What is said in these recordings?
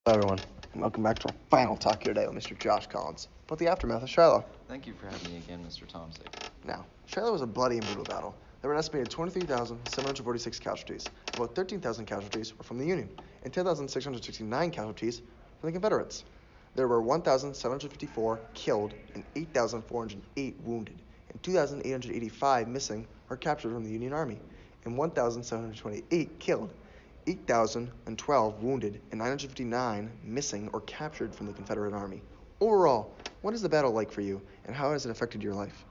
Hello, everyone, and welcome back to our final talk here today with Mr. Josh Collins about the aftermath of Shiloh. Thank you for having me again, Mr. Tomsick. Now, Shiloh was a bloody and brutal battle. There were an estimated 23,746 casualties. About 13,000 casualties were from the Union, and 10,669 casualties from the Confederates. There were 1,754 killed and 8,408 wounded, and 2,885 missing or captured from the Union Army, and 1,728 killed, 8,012 wounded, and 959 missing or captured from the Confederate Army. Overall, what is the battle like for you, and how has it affected your life?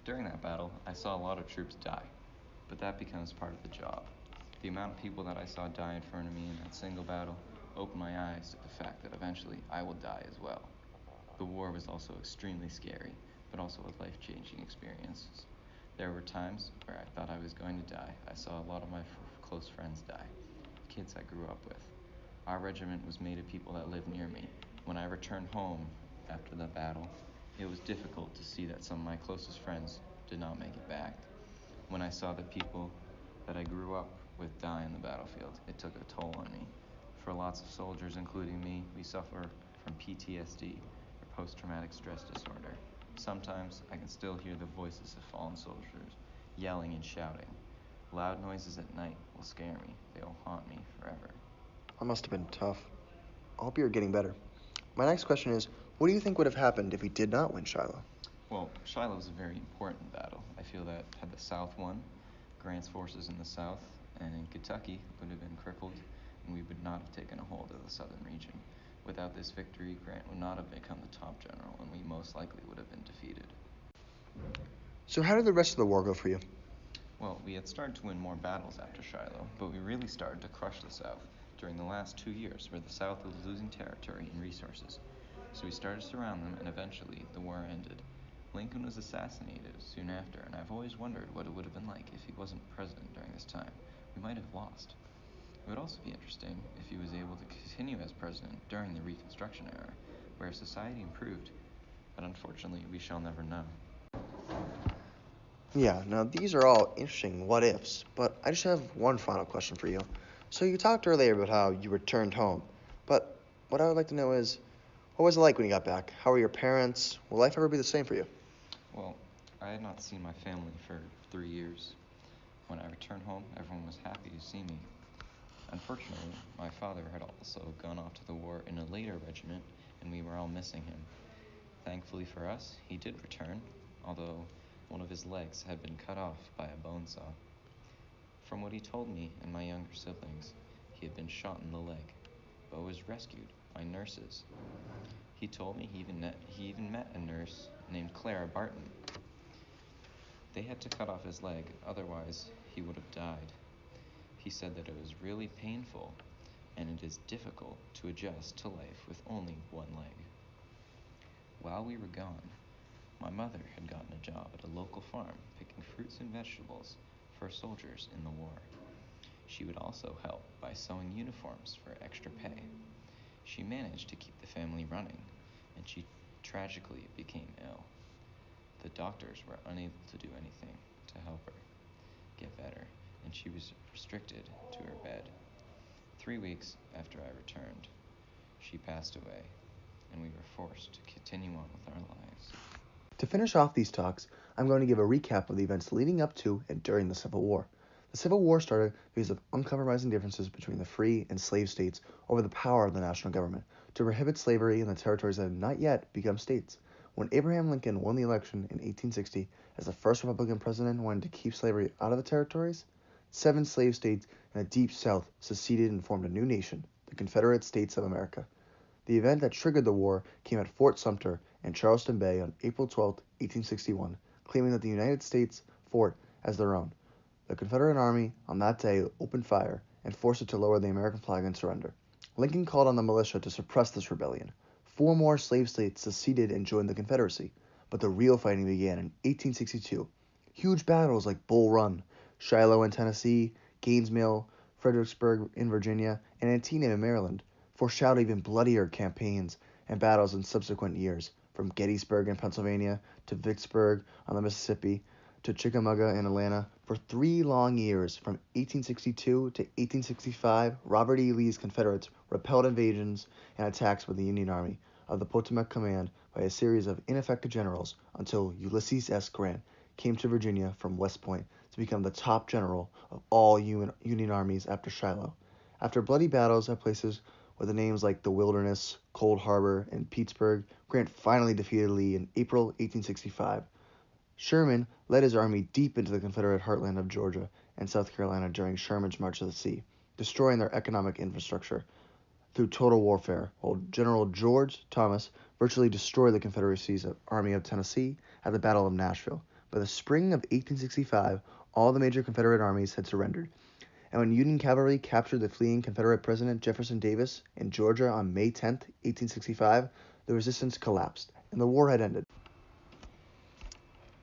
During that battle, I saw a lot of troops die, but that becomes part of the job. The amount of people that I saw die in front of me in that single battle opened my eyes to the fact that eventually I will die as well. The war was also extremely scary, but also a life-changing experience. There were times where I thought I was going to die. I saw a lot of my close friends die, kids I grew up with. Our regiment was made of people that lived near me. When I returned home after the battle, it was difficult to see that some of my closest friends did not make it back. When I saw the people that I grew up with die in the battlefield, it took a toll on me. For lots of soldiers, including me, we suffer from PTSD, or post-traumatic stress disorder. Sometimes I can still hear the voices of fallen soldiers yelling and shouting. Loud noises at night will scare me. They will haunt me forever. That must have been tough. I hope you're getting better. My next question is, what do you think would have happened if we did not win Shiloh? Well, Shiloh was a very important battle. I feel that had the South won, Grant's forces in the South and in Kentucky would have been crippled, and we would not have taken a hold of the southern region. Without this victory, Grant would not have become the top general, and we most likely would have been defeated. So how did the rest of the war go for you? Well, we had started to win more battles after Shiloh, but we really started to crush the South during the last 2 years, where the South was losing territory and resources. So we started to surround them, and eventually the war ended. Lincoln was assassinated soon after, and I've always wondered what it would have been like if he wasn't president during this time. We might have lost. It would also be interesting if he was able to continue as president during the Reconstruction era, where society improved, but unfortunately we shall never know. Yeah, now these are all interesting what ifs, but I just have one final question for you. So you talked earlier about how you returned home, but what I would like to know is, what was it like when you got back? How were your parents? Will life ever be the same for you? Well, I had not seen my family for 3 years. When I returned home, everyone was happy to see me. Unfortunately, my father had also gone off to the war in a later regiment, and we were all missing him. Thankfully for us, he did return, although one of his legs had been cut off by a bone saw. From what he told me and my younger siblings, he had been shot in the leg, but was rescued by nurses. He told me he even met a nurse named Clara Barton. They had to cut off his leg, otherwise he would have died. He said that it was really painful, and it is difficult to adjust to life with only one leg. While we were gone, my mother had gotten a job at a local farm picking fruits and vegetables for soldiers in the war. She would also help by sewing uniforms for extra pay. She managed to keep the family running, and she tragically became ill. The doctors were unable to do anything to help her get better, and she was restricted to her bed. 3 weeks after I returned, she passed away, and we were forced to continue on with our lives. To finish off these talks, I'm going to give a recap of the events leading up to and during the Civil War. The Civil War started because of uncompromising differences between the free and slave states over the power of the national government to prohibit slavery in the territories that had not yet become states. When Abraham Lincoln won the election in 1860 as the first Republican president and wanted to keep slavery out of the territories, 7 slave states in the Deep South seceded and formed a new nation, the Confederate States of America. The event that triggered the war came at Fort Sumter in Charleston Bay on April 12, 1861, claiming that the United States fort as their own. The Confederate Army on that day opened fire and forced it to lower the American flag and surrender. Lincoln called on the militia to suppress this rebellion. 4 more slave states seceded and joined the Confederacy, but the real fighting began in 1862. Huge battles like Bull Run, Shiloh in Tennessee, Gaines' Mill, Fredericksburg in Virginia, and Antietam in Maryland foreshadowed even bloodier campaigns and battles in subsequent years, from Gettysburg in Pennsylvania to Vicksburg on the Mississippi to Chickamauga in Atlanta. For 3 long years, from 1862 to 1865, Robert E. Lee's Confederates repelled invasions and attacks by the Union Army of the Potomac Command by a series of ineffective generals until Ulysses S. Grant came to Virginia from West Point to become the top general of all Union armies after Shiloh. After bloody battles at places with the names like the Wilderness, Cold Harbor, and Petersburg, Grant finally defeated Lee in April 1865. Sherman led his army deep into the Confederate heartland of Georgia and South Carolina during Sherman's March to the Sea, destroying their economic infrastructure through total warfare, while General George Thomas virtually destroyed the Confederacy's Army of Tennessee at the Battle of Nashville. By the spring of 1865, all the major Confederate armies had surrendered, and when Union cavalry captured the fleeing Confederate President Jefferson Davis in Georgia on May 10, 1865, the resistance collapsed, and the war had ended.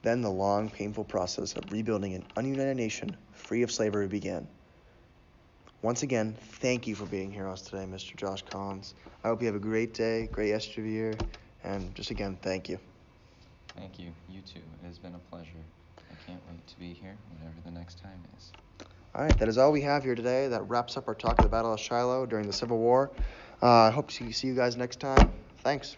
Then the long, painful process of rebuilding an ununited nation free of slavery began. Once again, thank you for being here with us today, Mr. Josh Collins. I hope you have a great day, great rest of the year, and just again, thank you. Thank you. You too. It has been a pleasure. I can't wait to be here whenever the next time is. All right, that is all we have here today. That wraps up our talk of the Battle of Shiloh during the Civil War. I hope to see you guys next time. Thanks.